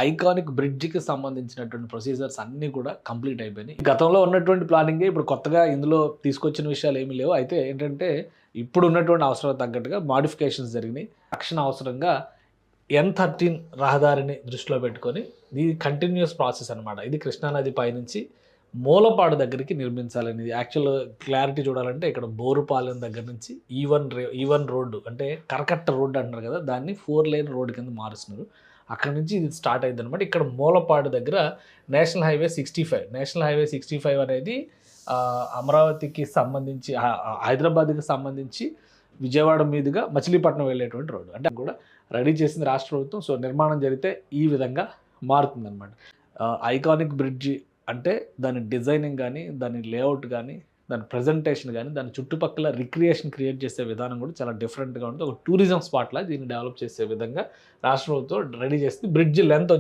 Iconic బ్రిడ్జ్‌కి సంబంధించినటువంటి procedures అన్నీ కూడా కంప్లీట్ అయిపోయినాయి. గతంలో ఉన్నటువంటి ప్లానింగే ఇప్పుడు కొత్తగా ఇందులో తీసుకొచ్చిన విషయాలు ఏమీ లేవు. అయితే ఏంటంటే ఇప్పుడు ఉన్నటువంటి అవసరాలకు తగ్గట్టుగా మోడిఫికేషన్స్ జరిగినాయి. రక్షణ అవసరంగా N13 రహదారిని దృష్టిలో పెట్టుకొని ఇది కంటిన్యూయస్ ప్రాసెస్ అనమాట. ఇది కృష్ణానది పైనుంచి మూలపాడు దగ్గరికి నిర్మించాలనేది. యాక్చువల్ క్లారిటీ చూడాలంటే ఇక్కడ బోరుపాలెం దగ్గర నుంచి ఈవన్ రోడ్డు అంటే కరకట్ట రోడ్డు అంటున్నారు కదా! దాన్ని 4 లేన్ రోడ్ కింద మారుస్తున్నారు. అక్కడి నుంచి ఇది స్టార్ట్ అయిద్దనమాట. ఇక్కడ మూలపాడు దగ్గర నేషనల్ హైవే 65 నేషనల్ హైవే 65 అనేది అమరావతికి సంబంధించి హైదరాబాద్‌కి సంబంధించి విజయవాడ మీదుగా మచిలీపట్నం వెళ్ళేటువంటి రోడ్డు. అంటే కూడా రెడీ చేసింది రాష్ట్ర ప్రభుత్వం. సో నిర్మాణం జరిగితే ఈ విధంగా మారుతుందనమాట. ఐకానిక్ బ్రిడ్జి అంటే దాని డిజైనింగ్ గానీ, దాని లేఅవుట్ గానీ, దాని ప్రెజెంటేషన్ గానీ, దాని చుట్టుపక్కల రిక్రియేషన్ క్రియేట్ చేసే విధానం కూడా చాలా డిఫరెంట్‌గా ఉంటుంది. ఒక టూరిజం స్పాట్‌లా దీన్ని డెవలప్ చేసే విధంగా రాష్ట్ర ప్రభుత్వం రెడీ చేసింది. Bridge length